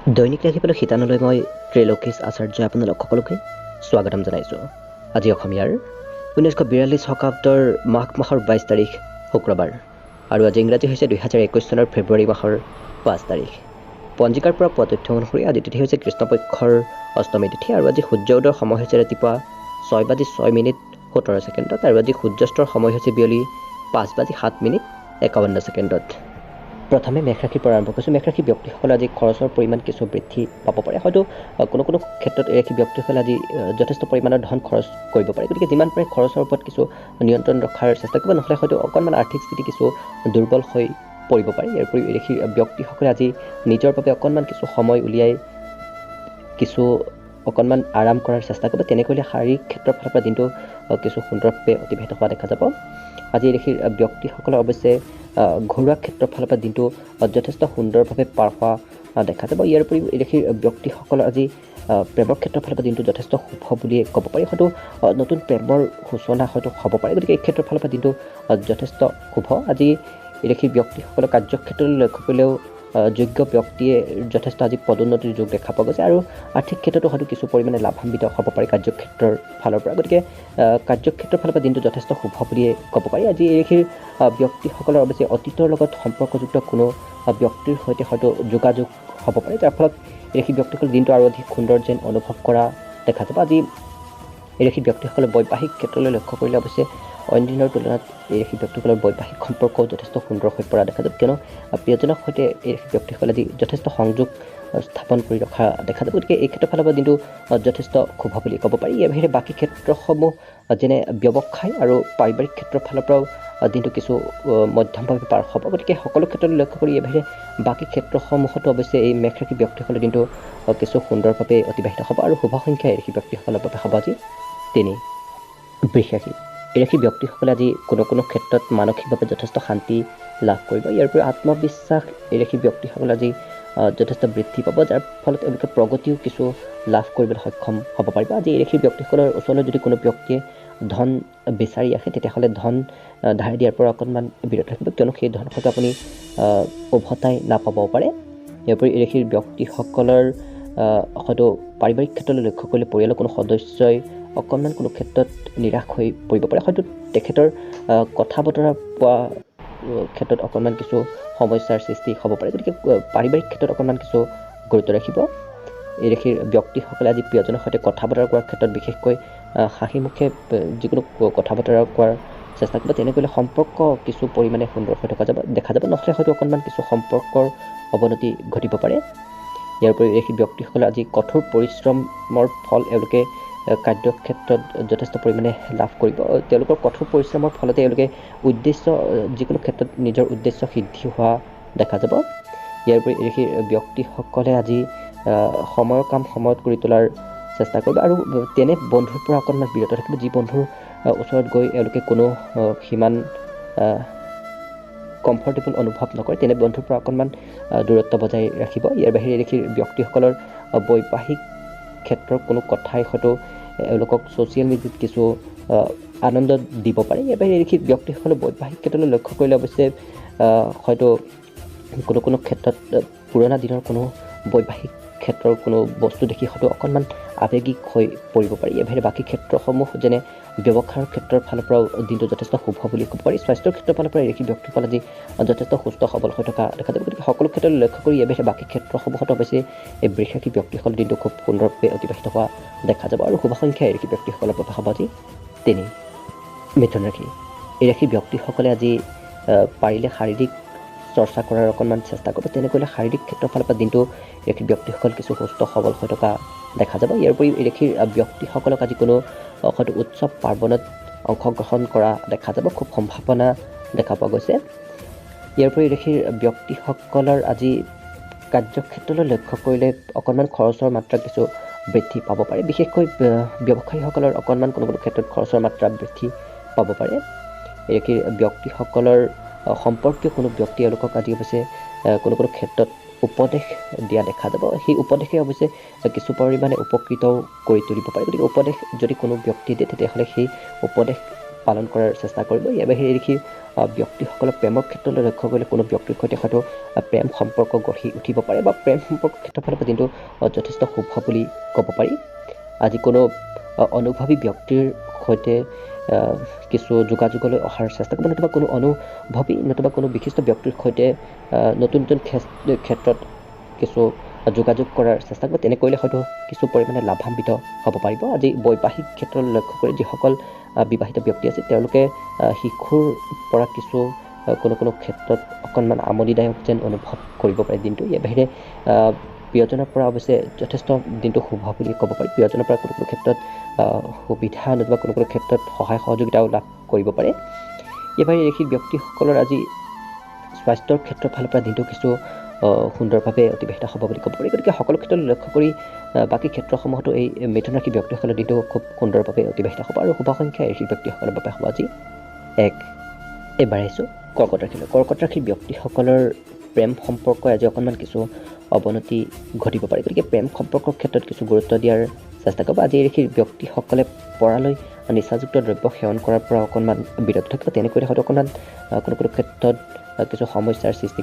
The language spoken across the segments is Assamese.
দৈনিক ৰাখিবলৈ শিতানলৈ মই ত্ৰিলোকেশ আচাৰ্যই আপোনালোক সকলোকে স্বাগতম জনাইছোঁ। আজি অসমীয়াৰ 1942 শকাব্দৰ মাঘ মাহৰ 22 তাৰিখ শুক্ৰবাৰ আৰু আজি ইংৰাজী হৈছে 2021 চনৰ ফেব্ৰুৱাৰী মাহৰ 5 তাৰিখ। পঞ্জিকাৰ পৰা পোৱা তথ্য অনুসৰি আজি তিথি হৈছে কৃষ্ণপক্ষৰ অষ্টমী তিথি আৰু আজি সূৰ্য উদয়ৰ সময় হৈছে ৰাতিপুৱা 6:06:17 আৰু আজি সূৰ্যাস্তৰ সময় হৈছে বিয়লি 5:07:51। প্ৰথমে মেষ ৰাশিৰ পৰা আৰম্ভ কৰিছোঁ। মেষ ৰাশি ব্যক্তিসকলে আজি খৰচৰ পৰিমাণ কিছু বৃদ্ধি পাব পাৰে। হয়তো কোনো ক্ষেত্ৰত এই ৰাশি ব্যক্তিসকলে আজি যথেষ্ট পৰিমাণৰ ধন খৰচ কৰিব পাৰে। গতিকে যিমান পাৰে খৰচৰ ওপৰত কিছু নিয়ন্ত্ৰণ ৰখাৰ চেষ্টা কৰিব, নহ'লে হয়তো অকণমান আৰ্থিক স্থিতি কিছু দুৰ্বল হৈ পৰিব পাৰে। ইয়াৰ উপৰি এই ৰাশিৰ ব্যক্তিসকলে আজি নিজৰ বাবে অকণমান কিছু সময় উলিয়াই কিছু অকণমান আৰাম কৰাৰ চেষ্টা কৰিব। তেনে কৰিলে শাৰীৰিক ক্ষেত্ৰৰ ফালৰ পৰা দিনটো কিছু সুন্দৰভাৱে অতিবাহিত হোৱা দেখা যাব। আজি এই ৰাশিৰ ব্যক্তিসকলৰ অৱশ্যে ঘৰুৱা ক্ষেত্ৰৰ ফালৰ পৰা দিনটো যথেষ্ট সুন্দৰভাৱে পাৰ হোৱা দেখা যাব। ইয়াৰ উপৰিও এই ৰাশিৰ ব্যক্তিসকলৰ আজি প্ৰেমৰ ক্ষেত্ৰৰ ফালৰ পৰা দিনটো যথেষ্ট শুভ বুলিয়ে ক'ব পাৰি। হয়তো নতুন প্ৰেমৰ সূচনা হয়তো হ'ব পাৰে। গতিকে এই ক্ষেত্ৰৰ ফালৰ পৰা দিনটো যথেষ্ট শুভ। আজি এই ৰাশিৰ ব্যক্তিসকলৰ কাৰ্যক্ষেত্ৰলৈ লক্ষ্য কৰিলেও যোগ্য ব্যক্তিয়ে যথেষ্ট আজি পদোন্নতিৰ যোগ দেখা পোৱা গৈছে আৰু আৰ্থিক ক্ষেত্ৰতো হয়তো কিছু পৰিমাণে লাভান্বিত হ'ব পাৰে কাৰ্যক্ষেত্ৰৰ ফালৰ পৰা। গতিকে কাৰ্যক্ষেত্ৰৰ ফালৰ পৰা দিনটো যথেষ্ট শুভ বুলিয়ে ক'ব পাৰি। আজি এই ৰাশিৰ ব্যক্তিসকলৰ অৱশ্যে অতীতৰ লগত সম্পৰ্কযুক্ত কোনো ব্যক্তিৰ সৈতে হয়তো যোগাযোগ হ'ব পাৰে, যাৰ ফলত এই ৰাশিৰ ব্যক্তিসকলে দিনটো আৰু অধিক সুন্দৰ যেন অনুভৱ কৰা দেখা যাব। আজি এই ৰাশিৰ ব্যক্তিসকলে বৈবাহিক ক্ষেত্ৰলৈ লক্ষ্য কৰিলে অৱশ্যে অইন দিনৰ তুলনাত এই ৰাশি ব্যক্তিসকলৰ বৈবাহিক সম্পৰ্কও যথেষ্ট সুন্দৰ হৈ পৰা দেখা যাব, কিয়নো প্ৰিয়জনৰ সৈতে এই ৰাশি ব্যক্তিসকলে আজি যথেষ্ট সংযোগ স্থাপন কৰি ৰখা দেখা যাব। গতিকে এই ক্ষেত্ৰৰ ফালৰ পৰা দিনটো যথেষ্ট শুভ বুলি ক'ব পাৰি। ইয়াৰ বাহিৰে বাকী ক্ষেত্ৰসমূহ যেনে ব্যৱসায় আৰু পাৰিবাৰিক ক্ষেত্ৰৰ ফালৰ পৰাও দিনটো কিছু মধ্যমভাৱে পাৰ হ'ব। গতিকে সকলো ক্ষেত্ৰলৈ লক্ষ্য কৰি ইয়াৰ বাহিৰে বাকী ক্ষেত্ৰসমূহতো অৱশ্যে এই মেষ ৰাশি ব্যক্তিসকলৰ দিনটো কিছু সুন্দৰভাৱে অতিবাহিত হ'ব আৰু শুভ সংখ্যা এই ৰাশি ব্যক্তিসকলৰ বাবে হ'ব আজি 3। বৃষ ৰাশি এই ৰাশি ব্যক্তিসকলে আজি কোনো ক্ষেত্ৰত মানসিকভাৱে যথেষ্ট শান্তি লাভ কৰিব। ইয়াৰ উপৰি আত্মবিশ্বাস এই ৰাশি ব্যক্তিসকলে আজি যথেষ্ট বৃদ্ধি পাব, যাৰ ফলত তেওঁলোকে প্ৰগতিও কিছু লাভ কৰিবলৈ সক্ষম হ'ব পাৰিব। আজি এই ৰাশি ব্যক্তিসকলৰ ওচৰলৈ যদি কোনো ব্যক্তিয়ে ধন বিচাৰি আহে, তেতিয়াহ'লে ধন ধাৰে দিয়াৰ পৰা অকণমান বিৰত থাকিব, কিয়নো সেই ধন হয়তো আপুনি উভতাই নাপাবও পাৰে। ইয়াৰ উপৰি এই ৰাশিৰ ব্যক্তিসকলৰ হয়তো পাৰিবাৰিক ক্ষেত্ৰলৈ লক্ষ্য কৰিলে পৰিয়ালৰ কোনো সদস্যই অকণমান কোনো ক্ষেত্ৰত নিৰাশ হৈ পৰিব পাৰে। হয়তো তেখেতৰ কথা বতৰা পোৱা ক্ষেত্ৰত অকণমান কিছু সমস্যাৰ সৃষ্টি হ'ব পাৰে। গতিকে পাৰিবাৰিক ক্ষেত্ৰত অকণমান কিছু গুৰুত্ব ৰাখিব। এই ৰাশিৰ ব্যক্তিসকলে আজি প্ৰিয়জনৰ সৈতে কথা বতৰা কৰাৰ ক্ষেত্ৰত বিশেষকৈ হাঁহি মুখে যিকোনো কথা বতৰা কোৱাৰ চেষ্টা কৰিব। তেনে কৰিলে সম্পৰ্ক কিছু পৰিমাণে সুন্দৰ হৈ থকা দেখা যাব, নহ'লে হয়তো অকণমান কিছু সম্পৰ্কৰ অৱনতি ঘটিব পাৰে। ইয়াৰ উপৰি এই ব্যক্তিসকলে আজি কঠোৰ পৰিশ্ৰমৰ ফল এওঁলোকে কাৰ্যক্ষেত্ৰত যথেষ্ট পৰিমাণে লাভ কৰিব। তেওঁলোকৰ কঠোৰ পৰিশ্ৰমৰ ফলতে এওঁলোকে যিকোনো ক্ষেত্ৰত নিজৰ উদ্দেশ্য সিদ্ধি হোৱা দেখা যাব। ইয়াৰ উপৰি এই ব্যক্তিসকলে আজি সময়ৰ কাম সময়ত কৰি তোলাৰ চেষ্টা কৰিব আৰু তেনে বন্ধুৰ পৰা অকণমান বিৰত থাকিব, যি বন্ধুৰ ওচৰত গৈ এওঁলোকে কোনো সিমান কমফৰ্টেবল অনুভৱ নকৰে, তেনে বন্ধুৰ পৰা অকণমান দূৰত্ব বজাই ৰাখিব। ইয়াৰ বাহিৰে এই ব্যক্তিসকলৰ বৈবাহিক ক্ষেত্ৰৰ কোনো কথাই হয়তো এওঁলোকক ছ'চিয়েল মিডিয়াত কিছু আনন্দ দিব পাৰে। ইয়াৰ বাহিৰে এই ব্যক্তিসকলে বৈবাহিক ক্ষেত্ৰলৈ লক্ষ্য কৰিলে অৱশ্যে হয়তো কোনো ক্ষেত্ৰত পুৰণা দিনৰ কোনো বৈবাহিক ক্ষেত্ৰৰ কোনো বস্তু দেখি হয়তো অকণমান আৱেগিক হৈ পৰিব পাৰি। ইয়াৰ বাহিৰে বাকী ক্ষেত্ৰসমূহ যেনে ব্যৱসায়ৰ ক্ষেত্ৰৰ ফালৰ পৰাও দিনটো যথেষ্ট শুভ বুলি ক'ব পাৰি। স্বাস্থ্যৰ ক্ষেত্ৰৰ ফালৰ পৰা এই ব্যক্তিসকল আজি যথেষ্ট সুস্থ সবল হৈ থকা দেখা যাব। গতিকে সকলো ক্ষেত্ৰলৈ লক্ষ্য কৰি ইয়াৰ বাহিৰে বাকী ক্ষেত্ৰসমূহত অৱশ্যে এই বৃষ ৰাশি ব্যক্তিসকলৰ দিনটো খুব সুন্দৰভাৱে অতিবাহিত হোৱা দেখা যাব আৰু শুভ সংখ্যা এই ৰাশি ব্যক্তিসকলৰ বাবে হ'ব আজি 3। মিথুন ৰাশি এই ৰাশি ব্যক্তিসকলে আজি পাৰিলে শাৰীৰিক চৰ্চা কৰাৰ অকণমান চেষ্টা কৰিব। তেনে কৰিলে শাৰীৰিক ক্ষেত্ৰৰ ফালৰ পৰা দিনটো এই ৰাশি ব্যক্তিসকল কিছু সুস্থ সবল হৈ থকা দেখা যাব। ইয়াৰ উপৰি এই ৰাশিৰ ব্যক্তিসকলক আজি কোনো হয়তো উৎসৱ পাৰ্বণত অংশগ্ৰহণ কৰা দেখা যাব, খুব সম্ভাৱনা দেখা পোৱা গৈছে। ইয়াৰ উপৰি এই ৰাশিৰ ব্যক্তিসকলৰ আজি কাৰ্যক্ষেত্ৰলৈ লক্ষ্য কৰিলে অকণমান খৰচৰ মাত্ৰা কিছু বৃদ্ধি পাব পাৰে, বিশেষকৈ ব্যৱসায়ীসকলৰ অকণমান কোনো ক্ষেত্ৰত খৰচৰ মাত্ৰা বৃদ্ধি পাব পাৰে। এই ৰাশিৰ ব্যক্তিসকলৰ সম্পৰ্কীয় কোনো ব্যক্তি এওঁলোকক আজি অৱশ্যে কোনো ক্ষেত্ৰত উপদেশ দিয়া দেখা যাব। সেই উপদেশে অৱশ্যে কিছু পৰিমাণে উপকৃতও কৰি তুলিব পাৰে। গতিকে উপদেশ যদি কোনো ব্যক্তিয়ে দিয়ে তেতিয়াহ'লে সেই উপদেশ পালন কৰাৰ চেষ্টা কৰিব। ইয়াৰ বাহিৰে এই ৰাশিৰ ব্যক্তিসকলক প্ৰেমৰ ক্ষেত্ৰলৈ লক্ষ্য কৰিলে কোনো ব্যক্তিৰ সৈতে হয়তো প্ৰেম সম্পৰ্ক গঢ়ি উঠিব পাৰে বা প্ৰেম সম্পৰ্কৰ ক্ষেত্ৰৰ ফালৰ পৰা দিনটো যথেষ্ট শুভ বুলি ক'ব পাৰি। আজি কোনো অনুভৱী ব্যক্তিৰ সৈতে কিছু যোগাযোগলৈ অহাৰ চেষ্টা কৰিব, নতুবা কোনো অনুভৱী নতুবা কোনো বিশিষ্ট ব্যক্তিৰ সৈতে নতুন নতুন ক্ষেত্ৰত কিছু যোগাযোগ কৰাৰ চেষ্টা কৰিব। তেনে কৰিলে হয়তো কিছু পৰিমাণে লাভান্বিত হ'ব পাৰিব। আজি বৈবাহিক ক্ষেত্ৰলৈ লক্ষ্য কৰি যিসকল বিবাহিত ব্যক্তি আছে তেওঁলোকে শিশুৰ পৰা কিছু কোনো ক্ষেত্ৰত অকণমান আমনিদায়ক যেন অনুভৱ কৰিব পাৰে দিনটো। ইয়াৰ বাহিৰে প্ৰিয়জনৰ পৰা অৱশ্যে যথেষ্ট দিনটো শুভ বুলি ক'ব পাৰি। প্ৰিয়জনৰ পৰা কোনো ক্ষেত্ৰত সুবিধা নতুবা কোনো ক্ষেত্ৰত সহায় সহযোগিতাও লাভ কৰিব পাৰে। ইয়াৰ বাহিৰে এই ব্যক্তিসকলৰ আজি স্বাস্থ্যৰ ক্ষেত্ৰৰ ফালৰ পৰা দিনটো কিছু সুন্দৰভাৱে অতিবাহিত হ'ব বুলি ক'ব পাৰি। গতিকে সকলো ক্ষেত্ৰত লক্ষ্য কৰি বাকী ক্ষেত্ৰসমূহতো এই মিথুন ৰাশি ব্যক্তিসকলৰ দিনটো খুব সুন্দৰভাৱে অতিবাহিত হ'ব। আৰু শুভ সংখ্যা এই ব্যক্তিসকলৰ বাবে হ'ব আজি 1। এইবাৰ আহিছোঁ কৰ্কট ৰাশিলৈ। কৰ্কট ৰাশিৰ ব্যক্তিসকলৰ প্ৰেম সম্পৰ্ক আজি অকণমান কিছু অৱনতি ঘটিব পাৰে। গতিকে প্ৰেম সম্পৰ্কৰ ক্ষেত্ৰত কিছু গুৰুত্ব দিয়াৰ চেষ্টা কৰিব। আজি এই ৰাশিৰ ব্যক্তিসকলে পৰালৈ নিচাযুক্ত দ্ৰব্য সেৱন কৰাৰ পৰা অকণমান বিৰত থাকিব। তেনেকৈ হয়তো অকণমান কোনো ক্ষেত্ৰত কিছু সমস্যাৰ সৃষ্টি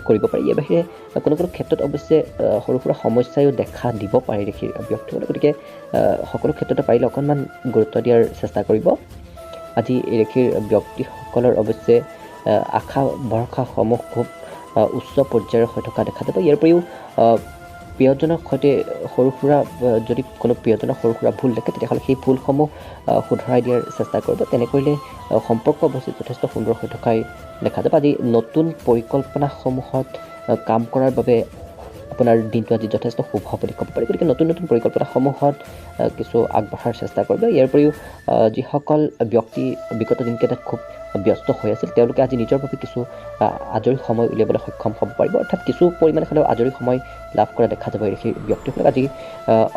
কৰিব পাৰি। ইয়াৰ বাহিৰে কোনো ক্ষেত্ৰত অৱশ্যে সৰু সুৰা সমস্যায়ো দেখা দিব পাৰে ৰাশিৰ ব্যক্তিসকলে। গতিকে সকলো ক্ষেত্ৰতে পাৰিলে অকণমান গুৰুত্ব দিয়াৰ চেষ্টা কৰিব। আজি এই ৰাশিৰ ব্যক্তিসকলৰ অৱশ্যে আশা ভৰসাসমূহ খুব উচ্চ পৰ্যায়ৰ হৈ থকা দেখা যাব। ইয়াৰ উপৰিও প্ৰিয়জনৰ সৈতে সৰু সুৰা যদি কোনো প্ৰিয়জনৰ সৰু সুৰা ভুল দেখে তেতিয়াহ'লে সেই ভুলসমূহ শুধৰাই দিয়াৰ চেষ্টা কৰিব। তেনে কৰিলে সম্পৰ্ক অৱশ্যে যথেষ্ট সুন্দৰ হৈ থকাই দেখা যাব। আজি নতুন পৰিকল্পনাসমূহত কাম কৰাৰ বাবে আপোনাৰ দিনটো আজি যথেষ্ট শুভ বুলি ক'ব পাৰি। গতিকে নতুন নতুন পৰিকল্পনাসমূহত কিছু আগবঢ়াৰ চেষ্টা কৰিব। ইয়াৰ উপৰিও যিসকল ব্যক্তি বিগত দিনকেইটাত খুব ব্যস্ত হৈ আছিল তেওঁলোকে আজি নিজৰ বাবে কিছু আজৰি সময় উলিয়াবলৈ সক্ষম হ'ব পাৰিব। অৰ্থাৎ কিছু পৰিমাণে হ'লেও আজৰি সময় লাভ কৰা দেখা যাব এই ব্যক্তিসকলক। আজি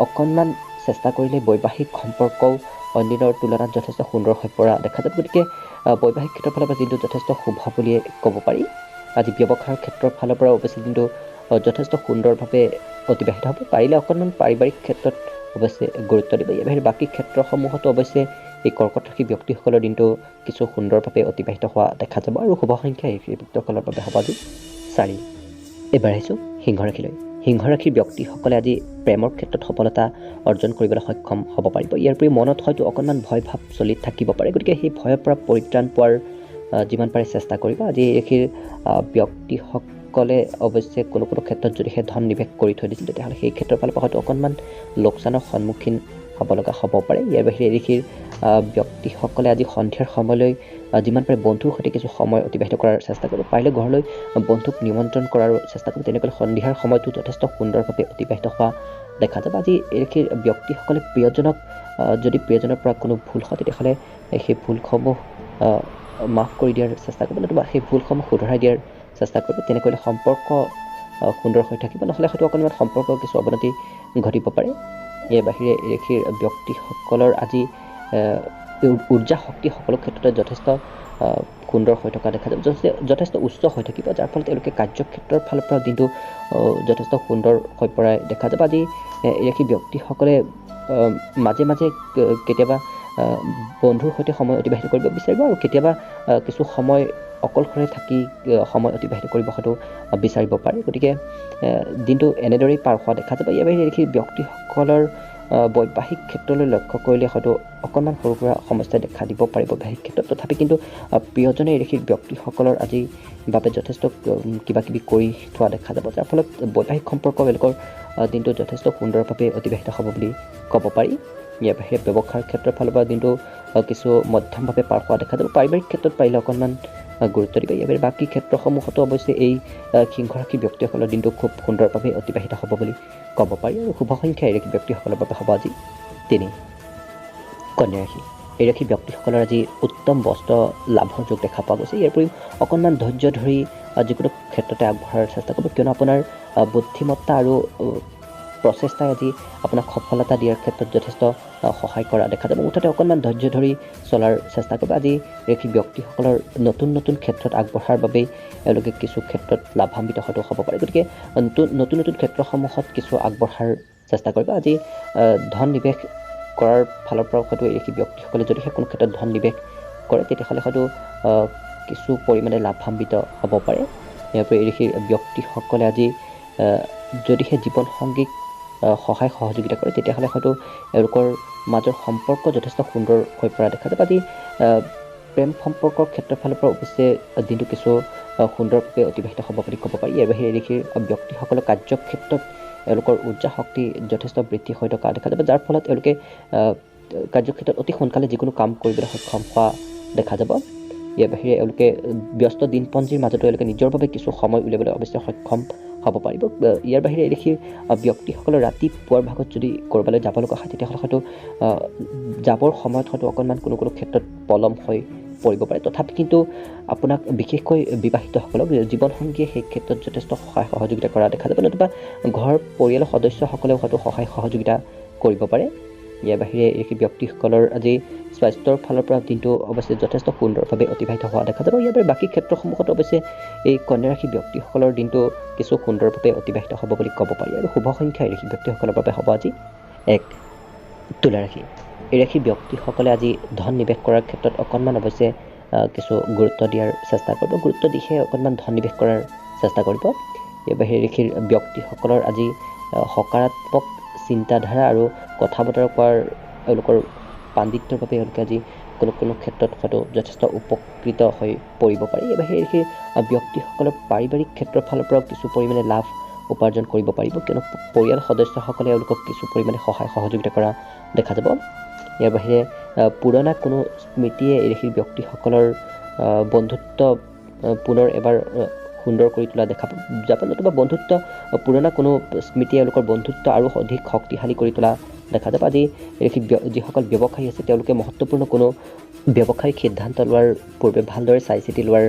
অকণমান চেষ্টা কৰিলে বৈবাহিক সম্পৰ্কও অন্যদিনৰ তুলনাত যথেষ্ট সুন্দৰ হৈ পৰা দেখা যাব। গতিকে বৈবাহিক ক্ষেত্ৰৰ ফালৰ পৰা দিনটো যথেষ্ট শুভ বুলিয়ে ক'ব পাৰি। আজি ব্যৱসায়ৰ ক্ষেত্ৰৰ ফালৰ পৰা অৱশ্যে দিনটো যথেষ্ট সুন্দৰভাৱে অতিবাহিত হ'ব। পাৰিলে অকণমান পাৰিবাৰিক ক্ষেত্ৰত অৱশ্যে গুৰুত্ব দিব। ইয়াৰ বাহিৰে বাকী ক্ষেত্ৰসমূহতো অৱশ্যে এই কৰ্কট ৰাশি ব্যক্তিসকলৰ দিনটো কিছু সুন্দৰভাৱে অতিবাহিত হোৱা দেখা যাব। আৰু শুভ সংখ্যা এই ব্যক্তিসকলৰ বাবে হ'ব আজি 4। এইবাৰ আহিছোঁ সিংহ ৰাশিলৈ। সিংহ ৰাশিৰ ব্যক্তিসকলে আজি প্ৰেমৰ ক্ষেত্ৰত সফলতা অৰ্জন কৰিবলৈ সক্ষম হ'ব পাৰিব। ইয়াৰ উপৰি মনত হয়তো অকণমান ভয় ভাৱ চলি থাকিব পাৰে। গতিকে সেই ভয়ৰ পৰা পৰিত্ৰাণ পোৱাৰ যিমান পাৰে চেষ্টা কৰিব। আজি এই ৰাশিৰ ব্যক্তিসকলে অৱশ্যে কোনো ক্ষেত্ৰত যদিহে ধন নিৱেশ কৰি থৈ দিছিল তেতিয়াহ'লে সেই ক্ষেত্ৰৰ ফালৰ পৰা হয়তো অকণমান লোকচানৰ সন্মুখীন হ'ব লগা হ'ব পাৰে। ইয়াৰ বাহিৰে এই ৰাশিৰ ব্যক্তিসকলে আজি সন্ধিয়াৰ সময়লৈ যিমান পাৰে বন্ধুৰ সৈতে কিছু সময় অতিবাহিত কৰাৰ চেষ্টা কৰিব। পাৰিলে ঘৰলৈ বন্ধুক নিমন্ত্ৰণ কৰাৰো চেষ্টা কৰিব। তেনেকৈ সন্ধিয়াৰ সময়টো যথেষ্ট সুন্দৰভাৱে অতিবাহিত হোৱা দেখা যাব। আজি এই ৰাশিৰ ব্যক্তিসকলে যদি প্ৰিয়জনৰ পৰা কোনো ভুল হয় তেতিয়াহ'লে সেই ভুলসমূহ মাফ কৰি দিয়াৰ চেষ্টা কৰিব, নতুবা সেই ভুলসমূহ শুধৰাই দিয়াৰ চেষ্টা কৰিব। তেনেকৈ সম্পৰ্ক সুন্দৰ হৈ থাকিব। নহ'লে হয়তো অকণমান সম্পৰ্কৰ কিছু অৱনতি ঘটিব পাৰে। ইয়াৰ বাহিৰে এই ৰাশিৰ ব্যক্তিসকলৰ আজি উৰ্জা শক্তি সকলো ক্ষেত্ৰতে যথেষ্ট সুন্দৰ হৈ থকা দেখা যাব, যথেষ্ট উচ্চ হৈ থাকিব, যাৰ ফলত তেওঁলোকে কাৰ্যক্ষেত্ৰৰ ফালৰ পৰা দিনটো যথেষ্ট সুন্দৰ হৈ পৰাই দেখা যাব। আজি এই ৰাশি ব্যক্তিসকলে মাজে মাজে কেতিয়াবা বন্ধুৰ সৈতে সময় অতিবাহিত কৰিব বিচাৰিব আৰু কেতিয়াবা কিছু সময় অকলশৰে থাকি সময় অতিবাহিত কৰিব হয়তো বিচাৰিব পাৰে। গতিকে দিনটো এনেদৰেই পাৰ হোৱা দেখা যাব। ইয়াৰ বাহিৰে এই ৰাশি ব্যক্তিসকলৰ বৈবাহিক ক্ষেত্ৰলৈ লক্ষ্য কৰিলে হয়তো অকণমান সৰু সুৰা সমস্যাই দেখা দিব পাৰে বৈবাহিক ক্ষেত্ৰত। তথাপি কিন্তু প্ৰিয়জনে এই ৰাশিৰ ব্যক্তিসকলৰ আজি বাবে যথেষ্ট কিবা কিবি কৰি থোৱা দেখা যাব, যাৰ ফলত বৈবাহিক সম্পৰ্ক বেলেগৰ দিনটো যথেষ্ট সুন্দৰভাৱে অতিবাহিত হ'ব বুলি ক'ব পাৰি। ইয়াৰ বাহিৰে ব্যৱসায়ৰ ক্ষেত্ৰৰ ফালৰ পৰা দিনটো কিছু মধ্যমভাৱে পাৰ হোৱা দেখা যাব। পাৰিবাৰিক ক্ষেত্ৰত পাৰিলে অকণমান গুৰুত্ব দিব। ইয়াৰ বাহিৰে বাকী ক্ষেত্ৰসমূহতো অৱশ্যে এই সিংহ ৰাশি ব্যক্তিসকলৰ দিনটো খুব সুন্দৰভাৱে অতিবাহিত হ'ব বুলি ক'ব পাৰি। আৰু শুভ সংখ্যা এই ৰাশি ব্যক্তিসকলৰ বাবে হ'ব আজি 3। কন্যা ৰাশি। এই ৰাশি ব্যক্তিসকলৰ আজি উত্তম বস্ত্ৰ লাভৰ যোগ দেখা পোৱা গৈছে। ইয়াৰ উপৰিও অকণমান ধৈৰ্য ধৰি যিকোনো ক্ষেত্ৰতে আগবঢ়াৰ চেষ্টা কৰিব, কিয়নো আপোনাৰ বুদ্ধিমত্তা আৰু প্ৰচেষ্টাই আজি আপোনাক সফলতা দিয়াৰ ক্ষেত্ৰত যথেষ্ট সহায় কৰা দেখা যাব। মুঠতে অকণমান ধৈৰ্য ধৰি চলাৰ চেষ্টা কৰিব। আজি এই ৰাশি ব্যক্তিসকলৰ নতুন নতুন ক্ষেত্ৰত আগবঢ়াৰ বাবেই এওঁলোকে কিছু ক্ষেত্ৰত লাভান্বিত হয়তো হ'ব পাৰে। গতিকে নতুন নতুন ক্ষেত্ৰসমূহত কিছু আগবঢ়াৰ চেষ্টা কৰিব। আজি ধন নিৱেশ কৰাৰ ফালৰ পৰাও হয়তো এই ৰাশি ব্যক্তিসকলে যদিহে কোনো ক্ষেত্ৰত ধন নিৱেশ কৰে তেতিয়াহ'লে হয়তো কিছু পৰিমাণে লাভান্বিত হ'ব পাৰে। ইয়াৰ উপৰি এই ৰাশিৰ ব্যক্তিসকলে আজি যদিহে জীৱনসংগীক সহায় সহযোগিতা কৰে তেতিয়াহ'লে হয়তো এওঁলোকৰ মাজৰ সম্পৰ্ক যথেষ্ট সুন্দৰ হৈ পৰা দেখা যাব। আজি প্ৰেম সম্পৰ্কৰ ক্ষেত্ৰৰ ফালৰ পৰা অৱশ্যে দিনটো কিছু সুন্দৰভাৱে অতিবাহিত হ'ব বুলি ক'ব পাৰি। ইয়াৰ বাহিৰে এই ৰাশিৰ ব্যক্তিসকলৰ কাৰ্যক্ষেত্ৰত এওঁলোকৰ উৰ্জা শক্তি যথেষ্ট বৃদ্ধি হৈ থকা দেখা যাব, যাৰ ফলত এওঁলোকে কাৰ্যক্ষেত্ৰত অতি সোনকালে যিকোনো কাম কৰিবলৈ সক্ষম হোৱা দেখা যাব। ইয়াৰ বাহিৰে এওঁলোকে ব্যস্ত দিনপঞ্জীৰ মাজতো এওঁলোকে নিজৰ বাবে কিছু সময় উলিয়াবলৈ অৱশ্যে সক্ষম হ'ব পাৰিব। ইয়াৰ বাহিৰে এই ৰাশিৰ ব্যক্তিসকলৰ ৰাতিপুৱাৰ ভাগত যদি ক'ৰবালৈ যাব লগা হয় তেতিয়াহ'লে হয়তো যাবৰ সময়ত হয়তো অকণমান কোনো ক্ষেত্ৰত পলম হৈ পৰিব পাৰে। তথাপি কিন্তু আপোনাক বিশেষকৈ বিবাহিতসকলক জীৱনসংগীয়ে সেই ক্ষেত্ৰত যথেষ্ট সহায় সহযোগিতা কৰা দেখা যাব, নতুবা ঘৰ পৰিয়ালৰ সদস্যসকলেও হয়তো সহায় সহযোগিতা কৰিব পাৰে। ইয়াৰ বাহিৰে এই ব্যক্তিসকলৰ আজি স্বাস্থ্যৰ ফালৰ পৰা দিনটো অৱশ্যে যথেষ্ট সুন্দৰভাৱে অতিবাহিত হোৱা দেখা যাব। ইয়াৰ বাহিৰে বাকী ক্ষেত্ৰসমূহত অৱশ্যে এই কন্যা ৰাশি ব্যক্তিসকলৰ দিনটো কিছু সুন্দৰভাৱে অতিবাহিত হ'ব বুলি ক'ব পাৰি। আৰু শুভ সংখ্যা এই ৰাশি ব্যক্তিসকলৰ বাবে হ'ব আজি 1। তুলা ৰাশি। এই ৰাশি ব্যক্তিসকলে আজি ধন নিৱেশ কৰাৰ ক্ষেত্ৰত অকণমান অৱশ্যে কিছু গুৰুত্ব দিয়াৰ চেষ্টা কৰিব, গুৰুত্ব দিহে অকণমান ধন নিৱেশ কৰাৰ চেষ্টা কৰিব। ইয়াৰ বাহিৰে ৰাশিৰ ব্যক্তিসকলৰ আজি সকাৰাত্মক চিন্তাধাৰা আৰু কথা বতৰা কোৱাৰ এওঁলোকৰ পাণ্ডিত্যৰ বাবে এওঁলোকে আজি কোনো ক্ষেত্ৰত হয়তো যথেষ্ট উপকৃত হৈ পৰিব পাৰে। ইয়াৰ বাহিৰে ৰাশিৰ ব্যক্তিসকলৰ পাৰিবাৰিক ক্ষেত্ৰৰ ফালৰ পৰাও কিছু পৰিমাণে লাভ উপাৰ্জন কৰিব পাৰিব, কিয়নো পৰিয়াল সদস্যসকলে এওঁলোকক কিছু পৰিমাণে সহায় সহযোগিতা কৰা দেখা যাব। ইয়াৰ বাহিৰে পুৰণা কোনো স্মৃতিয়ে এই ৰাশিৰ ব্যক্তিসকলৰ বন্ধুত্ব পুনৰ এবাৰ সুন্দৰ কৰি তোলা দেখা যাব, নতুবা বন্ধুত্ব পুৰণা কোনো স্মৃতিয়ে এওঁলোকৰ বন্ধুত্ব আৰু অধিক শক্তিশালী কৰি তোলা দেখা যাব। আজি এই ৰাশিৰ যিসকল ব্যৱসায়ী আছে তেওঁলোকে মহত্বপূৰ্ণ কোনো ব্যৱসায়িক সিদ্ধান্ত লোৱাৰ পূৰ্বে ভালদৰে চাই চিতি লোৱাৰ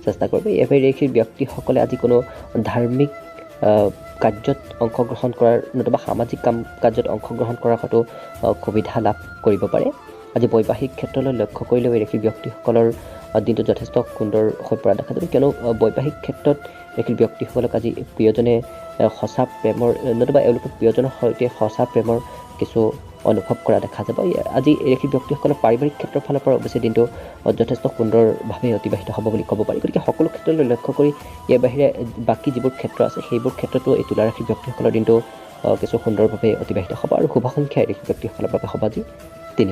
চেষ্টা কৰিব। ইয়াৰ বাহিৰে এই ৰাশিৰ ব্যক্তিসকলে আজি কোনো ধাৰ্মিক কাৰ্যত অংশগ্ৰহণ কৰাৰ নতুবা সামাজিক কাৰ্যত অংশগ্ৰহণ কৰাৰ হয়তো সুবিধা লাভ কৰিব পাৰে। আজি বৈবাহিক ক্ষেত্ৰলৈ লক্ষ্য কৰিলেও এই ৰাশিৰ ব্যক্তিসকলৰ দিনটো যথেষ্ট সুন্দৰ হৈ পৰা দেখা যাব, কিয়নো বৈবাহিক ক্ষেত্ৰত এই ৰাশিৰ ব্যক্তিসকলক আজি প্ৰিয়জনে সঁচা প্ৰেমৰ নতুবা এওঁলোকৰ প্ৰিয়জনৰ সৈতে সঁচা প্ৰেমৰ কিছু অনুভৱ কৰা দেখা যাব। আজি এই ৰাশিৰ ব্যক্তিসকলৰ পাৰিবাৰিক ক্ষেত্ৰৰ ফালৰ পৰা অৱশ্যে দিনটো যথেষ্ট সুন্দৰভাৱে অতিবাহিত হ'ব বুলি ক'ব পাৰি। গতিকে সকলো ক্ষেত্ৰলৈ লক্ষ্য কৰি ইয়াৰ বাহিৰে বাকী যিবোৰ ক্ষেত্ৰ আছে সেইবোৰ ক্ষেত্ৰতো এই তুলা ৰাশিৰ ব্যক্তিসকলৰ দিনটো কিছু সুন্দৰভাৱে অতিবাহিত হ'ব। আৰু শুভ সংখ্যা এই ৰাশিৰ ব্যক্তিসকলৰ বাবে হ'ব আজি 3।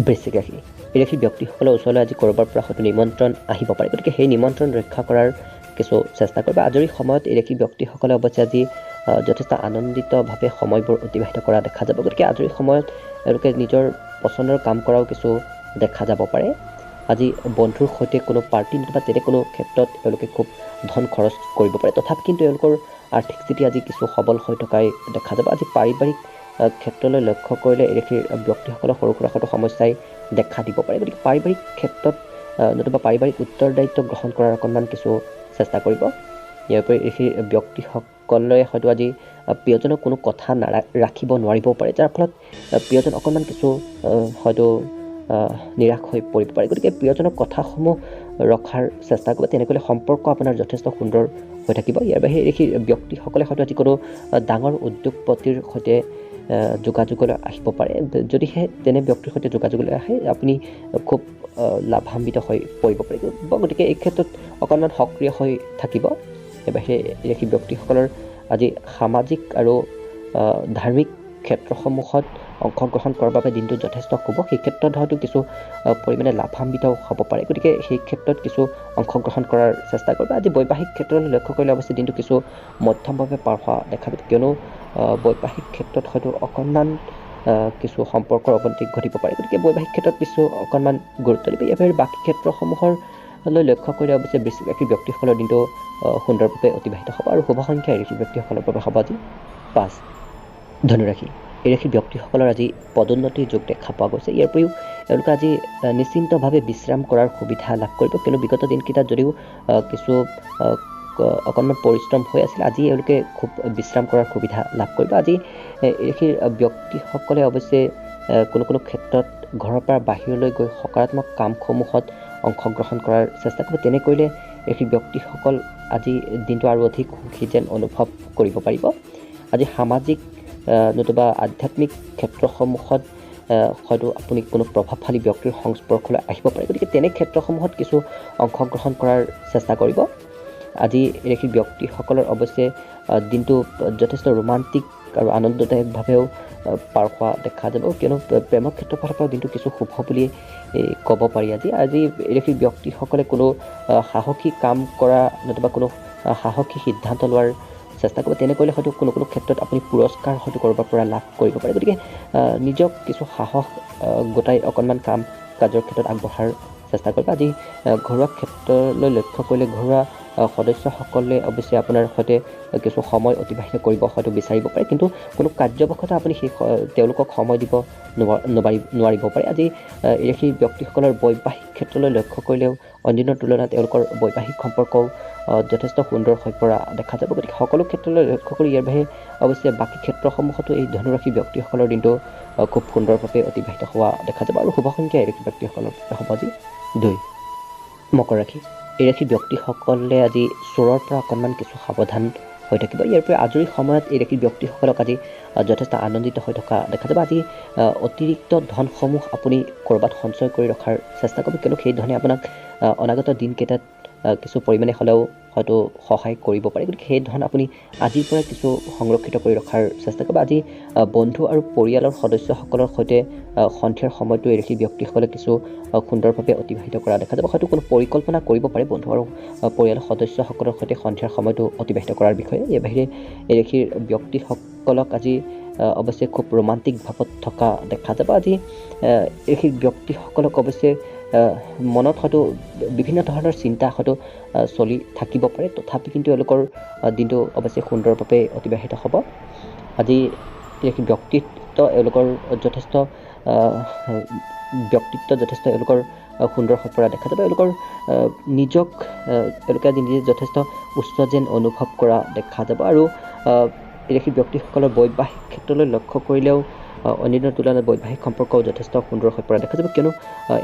বৃশ্চিক ৰাশি। এই ৰাশিৰ ব্যক্তিসকলৰ ওচৰলৈ আজি ক'ৰবাৰ পৰা হয়তো নিমন্ত্ৰণ আহিব পাৰে, গতিকে সেই নিমন্ত্ৰণ ৰক্ষা কৰাৰ কিছু চেষ্টা কৰিব। আজৰি সময়ত এই ৰাশিৰ ব্যক্তিসকলে অৱশ্যে আজি যথেষ্ট আনন্দিতভাৱে সময়বোৰ অতিবাহিত কৰা দেখা যাব, গতিকে আজৰি সময়ত এওঁলোকে নিজৰ পচন্দৰ কাম কৰাও কিছু দেখা যাব পাৰে। আজি বন্ধুৰ সৈতে কোনো পাৰ্টি নতুবা তেনে কোনো ক্ষেত্ৰত এওঁলোকে খুব ধন খৰচ কৰিব পাৰে, তথাপি কিন্তু এওঁলোকৰ আৰ্থিক স্থিতি আজি কিছু সবল হৈ থকাই দেখা যাব। আজি পাৰিবাৰিক ক্ষেত্ৰলৈ লক্ষ্য কৰিলে এই ৰাশিৰ ব্যক্তিসকলৰ সৰু সুৰা হয়তো সমস্যাই দেখা দিব পাৰে, গতিকে পাৰিবাৰিক ক্ষেত্ৰত নতুবা পাৰিবাৰিক উত্তৰদায়িত্ব গ্ৰহণ কৰাৰ অকণমান কিছু চেষ্টা কৰিব। ইয়াৰ উপৰি এই ৰাশিৰ ব্যক্তিসকলে হয়তো আজি প্ৰিয়জনক কোনো কথা ৰাখিব নোৱাৰিবও পাৰে, যাৰ ফলত প্ৰিয়জন অকণমান কিছু হয়তো নিৰাশ হৈ পৰিব পাৰে, গতিকে প্ৰিয়জনৰ কথাসমূহ ৰখাৰ চেষ্টা কৰিব, তেনেকৈ সম্পৰ্ক আপোনাৰ যথেষ্ট সুন্দৰ হৈ থাকিব। ইয়াৰ বাহিৰে এই ৰাশিৰ ব্যক্তিসকলে হয়তো আজি কোনো ডাঙৰ উদ্যোগপতিৰ সৈতে যোগাযোগলৈ আহিব পাৰে, যদিহে তেনে ব্যক্তিৰ সৈতে যোগাযোগলৈ আহে আপুনি খুব লাভান্বিত হৈ পৰিব পাৰিব, গতিকে এই ক্ষেত্ৰত অকণমান সক্ৰিয় হৈ থাকিব। ইয়াৰ বাহিৰে এই ৰাশিৰ ব্যক্তিসকলৰ আজি সামাজিক আৰু ধাৰ্মিক ক্ষেত্ৰসমূহত অংশগ্ৰহণ কৰাৰ বাবে দিনটো যথেষ্ট শুভ, সেই ক্ষেত্ৰত হয়তো কিছু পৰিমাণে লাভান্বিত হ'ব পাৰে, গতিকে সেই ক্ষেত্ৰত কিছু অংশগ্ৰহণ কৰাৰ চেষ্টা কৰিব। আজি বৈবাহিক ক্ষেত্ৰলৈ লক্ষ্য কৰিলে অৱশ্যে দিনটো কিছু মধ্যমভাৱে পাৰ হোৱা দেখা যাব, কিয়নো বৈবাহিক ক্ষেত্ৰত হয়তো অকণমান কিছু সম্পৰ্কৰ অৱনতি ঘটিব পাৰে, গতিকে বৈবাহিক ক্ষেত্ৰত কিছু অকণমান গুৰুত্ব দিব। ইয়াৰ বাহিৰে বাকী ক্ষেত্ৰসমূহলৈ লক্ষ্য কৰিলে অৱশ্যে বৃশ্চিক ৰাশিৰ ব্যক্তিসকলৰ দিনটো সুন্দৰভাৱে অতিবাহিত হ'ব। আৰু শুভ সংখ্যা এই ৰাশিৰ ব্যক্তিসকলৰ বাবে হ'ব আজি 5। ধনুৰাশি। এই ৰাশিৰ ব্যক্তিসকলৰ আজি পদোন্নতিৰ যোগ দেখা পোৱা গৈছে। ইয়াৰ উপৰিও এওঁলোকে আজি নিশ্চিন্তভাৱে বিশ্ৰাম কৰাৰ সুবিধা লাভ কৰিব, কিয়নো বিগত দিনকেইটাত যদিও কিছু অকণমান পৰিশ্ৰম হৈ আছিল, আজি এওঁলোকে খুব বিশ্ৰাম কৰাৰ সুবিধা লাভ কৰিব। আজি এই ৰাশিৰ ব্যক্তিসকলে অৱশ্যে কোনো ক্ষেত্ৰত ঘৰৰ পৰা বাহিৰলৈ গৈ সকাৰাত্মক কামসমূহত অংশগ্ৰহণ কৰাৰ চেষ্টা কৰিব, তেনে কৰিলে এই ৰাশিৰ ব্যক্তিসকল আজি দিনটো আৰু অধিক সুখী যেন অনুভৱ কৰিব পাৰিব। আজি সামাজিক নতুবা আধ্যাত্মিক ক্ষেত্ৰসমূহত হয়তো আপুনি কোনো প্ৰভাৱশালী ব্যক্তিৰ সংস্পৰ্শলৈ আহিব পাৰে। গতিকে তেনে ক্ষেত্ৰসমূহত কিছু অংশগ্ৰহণ কৰাৰ চেষ্টা কৰিব। আজি এগৰাকী ব্যক্তিসকলৰ অৱশ্যে দিনটো যথেষ্ট ৰোমান্টিক আৰু আনন্দদায়কভাৱেও পাৰ হোৱা দেখা যাব, কিয়নো প্ৰেমৰ ক্ষেত্ৰৰ ফালৰ পৰা দিনটো কিছু শুভ বুলিয়ে ক'ব পাৰি। আজি এগৰাকী ব্যক্তিসকলে কোনো সাহসী কাম কৰা নতুবা কোনো সাহসী সিদ্ধান্ত লোৱাৰ চেষ্টা কৰিব। তেনে কৰিলে হয়তো কোনো ক্ষেত্ৰত আপুনি পুৰস্কাৰ হয়তো ক'ৰবাৰ পৰা লাভ কৰিব পাৰে। গতিকে নিজক কিছু সাহস গোটাই অকণমান কাম কাজৰ ক্ষেত্ৰত আগবঢ়াৰ চেষ্টা কৰিব। আজি ঘৰুৱা ক্ষেত্ৰলৈ লক্ষ্য কৰিলে ঘৰুৱা সদস্যসকলে অৱশ্যে আপোনাৰ সৈতে কিছু সময় অতিবাহিত কৰিব হয়তো বিচাৰিব পাৰে, কিন্তু কোনো কাৰ্যবশতঃ আপুনি সেই তেওঁলোকক সময় দিব নোৱাৰিব পাৰে। আজি সেই ব্যক্তিসকলৰ বৈবাহিক ক্ষেত্ৰলৈ লক্ষ্য কৰিলেও অন্যদিনৰ তুলনাত তেওঁলোকৰ বৈবাহিক সম্পৰ্কও যথেষ্ট সুন্দৰ হৈ পৰা দেখা যাব। গতিকে সকলো ক্ষেত্ৰলৈ লক্ষ্য কৰি ইয়াৰ বাহিৰে অৱশ্যে বাকী ক্ষেত্ৰসমূহতো এই ধনুৰাশি ব্যক্তিসকলৰ দিনটো খুব সুন্দৰভাৱে অতিবাহিত হোৱা দেখা যাব। আৰু শুভ সংখ্যা এই ৰাশি ব্যক্তিসকলৰ হ'ব আজি 2। মকৰ ৰাশি। এই ৰাশি ব্যক্তিসকলে আজি চোৰৰ পৰা অকণমান কিছু সাৱধান হৈ থাকিব। ইয়াৰ পৰা আজৰি সময়ত এই ৰাশি ব্যক্তিসকলক আজি যথেষ্ট আনন্দিত হৈ থকা দেখা যাব। আজি অতিৰিক্ত ধনসমূহ আপুনি ক'ৰবাত সঞ্চয় কৰি ৰখাৰ চেষ্টা কৰিব, কিয়নো সেই ধনে আপোনাক অনাগত দিনকেইটাত কিছু পৰিমাণে হ'লেও হয়তো সহায় কৰিব পাৰে। গতিকে সেই ধন আপুনি আজিৰ পৰা কিছু সংৰক্ষিত কৰি ৰখাৰ চেষ্টা কৰিব। আজি বন্ধু আৰু পৰিয়ালৰ সদস্যসকলৰ সৈতে সন্ধিয়াৰ সময়টো এই ৰাশি ব্যক্তিসকলে কিছু সুন্দৰভাৱে অতিবাহিত কৰা দেখা যাব। হয়তো কোনো পৰিকল্পনা কৰিব পাৰে বন্ধু আৰু পৰিয়ালৰ সদস্যসকলৰ সৈতে সন্ধিয়াৰ সময়টো অতিবাহিত কৰাৰ বিষয়ে। ইয়াৰ বাহিৰে এই ৰাশিৰ ব্যক্তিসকলক আজি অৱশ্যে খুব ৰোমান্টিক ভাৱত থকা দেখা যাব। আজি এই ৰাশিৰ ব্যক্তিসকলক অৱশ্যে মনত হয়তো বিভিন্ন ধৰণৰ চিন্তা হয়তো চলি থাকিব পাৰে, তথাপি কিন্তু তেওঁলোকৰ দিনটো অৱশ্যে সুন্দৰভাৱে অতিবাহিত হ'ব। আজি এই ব্যক্তিত্ব এওঁলোকৰ যথেষ্ট এওঁলোকৰ সুন্দৰ হৈ পৰা দেখা যাব। এওঁলোকৰ নিজক এওঁলোকে আজি নিজে যথেষ্ট উচ্চ যেন অনুভৱ কৰা দেখা যাব। আৰু এই ব্যক্তিসকলৰ বৈবাহিক ক্ষেত্ৰলৈ লক্ষ্য কৰিলেও অন্যদিনৰ তুলনাত বৈবাহিক সম্পৰ্কও যথেষ্ট সুন্দৰ হৈ পৰা দেখা যাব, কিয়নো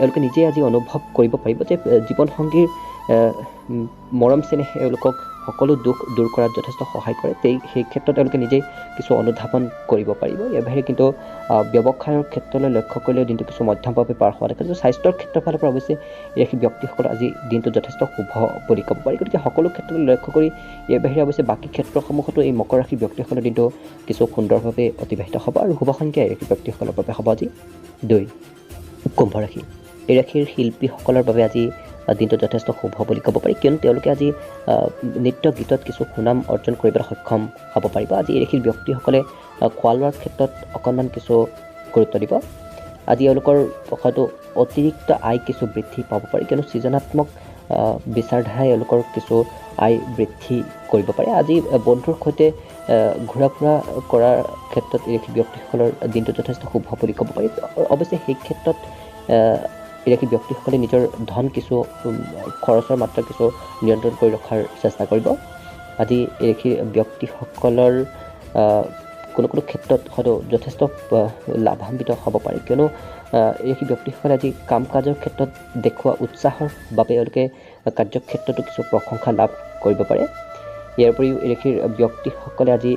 এওঁলোকে নিজে আজি অনুভৱ কৰিব পাৰিব যে জীৱনসংগীৰ মৰম চেনেহে এওঁলোকক সকলো দুখ দূৰ কৰাত যথেষ্ট সহায় কৰে। সেই ক্ষেত্ৰত তেওঁলোকে নিজেই কিছু অনুধাৱন কৰিব পাৰিব। ইয়াৰ বাহিৰে কিন্তু ব্যৱসায়ৰ ক্ষেত্ৰলৈ লক্ষ্য কৰিলেও দিনটো কিছু মধ্যমভাৱে পাৰ হোৱা দেখা যাব। স্বাস্থ্যৰ ক্ষেত্ৰৰ ফালৰ পৰা অৱশ্যে এই ব্যক্তিসকল আজি দিনটো যথেষ্ট শুভ বুলি ক'ব পাৰি। গতিকে সকলো ক্ষেত্ৰলৈ লক্ষ্য কৰি ইয়াৰ বাহিৰে অৱশ্যে বাকী ক্ষেত্ৰসমূহতো এই মকৰ ৰাশি ব্যক্তিসকলৰ দিনটো কিছু সুন্দৰভাৱে অতিবাহিত হ'ব। আৰু শুভ সংখ্যা এই ৰাশি ব্যক্তিসকলৰ বাবে হ'ব আজি 2। কুম্ভ ৰাশি। এই ৰাশিৰ শিল্পীসকলৰ বাবে আজি দিনটো যথেষ্ট শুভ বুলি ক'ব পাৰি, কিয়নো তেওঁলোকে আজি নৃত্য গীতত কিছু সুনাম অৰ্জন কৰিবলৈ সক্ষম হ'ব পাৰিব। আজি এই ৰাশিৰ ব্যক্তিসকলে খোৱা লোৱাৰ ক্ষেত্ৰত অকণমান কিছু গুৰুত্ব দিব। আজি এওঁলোকৰ হয়তো অতিৰিক্ত আয় কিছু বৃদ্ধি পাব পাৰে, কিয়নো সৃজনাত্মক বিচাৰধাৰাই এওঁলোকৰ কিছু আয় বৃদ্ধি কৰিব পাৰে। আজি বন্ধুৰ সৈতে ঘূৰা ফুৰা কৰাৰ ক্ষেত্ৰত এই ৰাশি ব্যক্তিসকলৰ দিনটো যথেষ্ট শুভ বুলি ক'ব পাৰি। অৱশ্যে সেই ক্ষেত্ৰত এই ৰাশি ব্যক্তিসকলে নিজৰ ধন কিছু খৰচৰ মাত্ৰা কিছু নিয়ন্ত্ৰণ কৰি ৰখাৰ চেষ্টা কৰিব। আজি এই ৰাশিৰ ব্যক্তিসকলৰ কোনো ক্ষেত্ৰত হয়তো যথেষ্ট লাভান্বিত হ'ব পাৰে, কিয়নো এই ৰাশি ব্যক্তিসকলে আজি কাম কাজৰ ক্ষেত্ৰত দেখুওৱা উৎসাহৰ বাবে তেওঁলোকে কাৰ্যক্ষেত্ৰতো কিছু প্ৰশংসা লাভ কৰিব পাৰে। ইয়াৰ উপৰিও এই ৰাশিৰ ব্যক্তিসকলে আজি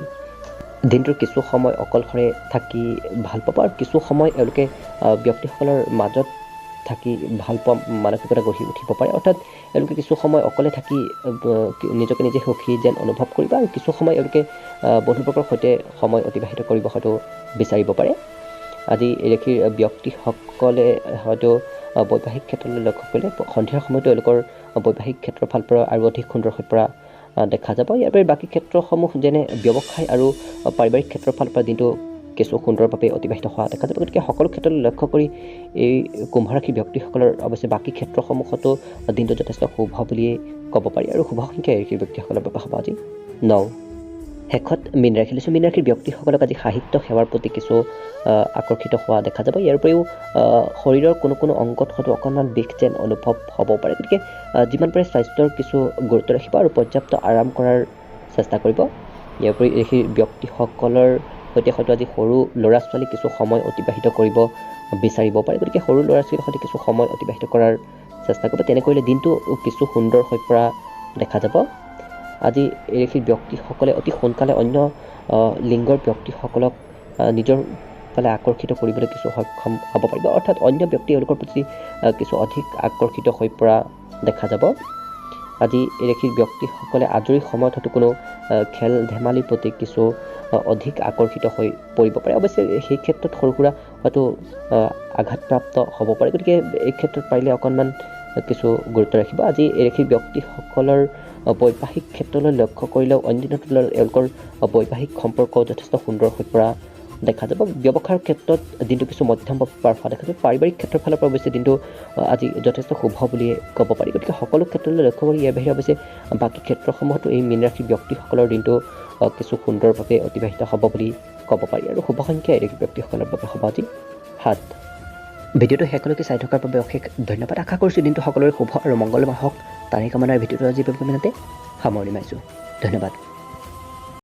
দিনটোৰ কিছু সময় অকলশৰে থাকি ভাল পাব, আৰু কিছু সময় এওঁলোকে ব্যক্তিসকলৰ মাজত থাকি ভাল পোৱা মানসিকতা গঢ়ি উঠিব পাৰে। অৰ্থাৎ এওঁলোকে কিছু সময় অকলে থাকি নিজকে নিজে সুখী যেন অনুভৱ কৰিব, আৰু কিছু সময় এওঁলোকে বন্ধুবৰ্গৰ সৈতে সময় অতিবাহিত কৰিব হয়তো বিচাৰিব পাৰে। আজি এই ৰাশিৰ ব্যক্তিসকলে হয়তো বৈবাহিক ক্ষেত্ৰলৈ লক্ষ্য কৰিলে সন্ধিয়াৰ সময়তো এওঁলোকৰ বৈবাহিক ক্ষেত্ৰৰ ফালৰ পৰা আৰু অধিক সুন্দৰ হৈ পৰা দেখা যাব। ইয়াৰ পৰা বাকী ক্ষেত্ৰসমূহ যেনে ব্যৱসায় আৰু পাৰিবাৰিক ক্ষেত্ৰৰ ফালৰ পৰা দিনটো কিছু সুন্দৰভাৱে অতিবাহিত হোৱা দেখা যাব। গতিকে সকলো ক্ষেত্ৰলৈ লক্ষ্য কৰি এই কুম্ভ ৰাশি ব্যক্তিসকলৰ অৱশ্যে বাকী ক্ষেত্ৰসমূহতো দিনটো যথেষ্ট শুভ বুলিয়ে ক'ব পাৰি। আৰু শুভ সংখ্যা এই ৰাশিৰ ব্যক্তিসকলৰ বাবে হ'ব আজি 9। শেষত মীন ৰাশি লৈছোঁ। মীন ৰাশিৰ ব্যক্তিসকলক আজি সাহিত্য সেৱাৰ প্ৰতি কিছু আকৰ্ষিত হোৱা দেখা যাব। ইয়াৰ উপৰিও শৰীৰৰ কোনো অংগত হয়তো অকণমান বিষ যেন অনুভৱ হ'ব পাৰে। গতিকে যিমান পাৰে স্বাস্থ্যৰ কিছু গুৰুত্ব ৰাখিব আৰু পৰ্যাপ্ত আৰাম কৰাৰ চেষ্টা কৰিব। ইয়াৰ উপৰি এই ব্যক্তিসকলৰ সৈতে হয়তো আজি সৰু ল'ৰা ছোৱালী কিছু সময় অতিবাহিত কৰিব বিচাৰিব পাৰে। গতিকে সৰু ল'ৰা ছোৱালীৰ সৈতে কিছু সময় অতিবাহিত কৰাৰ চেষ্টা কৰিব। তেনে কৰিলে দিনটো কিছু সুন্দৰ হৈ পৰা দেখা যাব। আজি এই ব্যক্তিসকলে অতি সোনকালে অন্য লিংগৰ ব্যক্তিসকলক নিজৰ ফালে আকৰ্ষিত কৰিবলৈ কিছু সক্ষম হ'ব পাৰিব, অৰ্থাৎ অন্য ব্যক্তি এওঁলোকৰ প্ৰতি কিছু অধিক আকৰ্ষিত হৈ পৰা দেখা যাব। আজি এৰেখীৰ ব্যক্তিসকলে আজৰি সময়ত হয়তো কোনো খেল ধেমালিৰ প্ৰতি কিছু অধিক আকৰ্ষিত হৈ পৰিব পাৰে। অৱশ্যে সেই ক্ষেত্ৰত সৰু সুৰা হয়তো আঘাতপ্ৰাপ্ত হ'ব পাৰে, গতিকে এই ক্ষেত্ৰত পাৰিলে অকণমান কিছু গুৰুত্ব ৰাখিব। আজি এৰেখীৰ ব্যক্তিসকলৰ বৈবাহিক ক্ষেত্ৰলৈ লক্ষ্য কৰিলেও অন্য দিনৰ তুলনাত এওঁলোকৰ বৈবাহিক সম্পৰ্ক যথেষ্ট সুন্দৰ হৈ পৰা দেখা যাব। ব্যৱসায়ৰ ক্ষেত্ৰত দিনটো কিছু মধ্যম প্ৰভাৱ হোৱা দেখা যাব। পাৰিবাৰিক ক্ষেত্ৰৰ ফালৰ পৰা অৱশ্যে দিনটো আজি যথেষ্ট শুভ বুলিয়ে ক'ব পাৰি। গতিকে সকলো ক্ষেত্ৰলৈ লক্ষ্য কৰি ইয়াৰ বাহিৰে অৱশ্যে বাকী ক্ষেত্ৰসমূহতো এই মীন ৰাশিৰ ব্যক্তিসকলৰ দিনটো কিছু সুন্দৰভাৱে অতিবাহিত হ'ব বুলি ক'ব পাৰি। আৰু শুভ সংখ্যা এৰেখীৰ ব্যক্তিসকলৰ বাবে হ'ব আজি 7। ভিডিঅ'টো শেষলৈকে চাই থকাৰ বাবে অশেষ ধন্যবাদ। আশা কৰিছোঁ দিনটো সকলোৰে শুভ আৰু মংগলময় হওক, তাৰে কামনাৰ ভিডিঅ'টো আজি সামৰণি মাৰিছোঁ। ধন্যবাদ।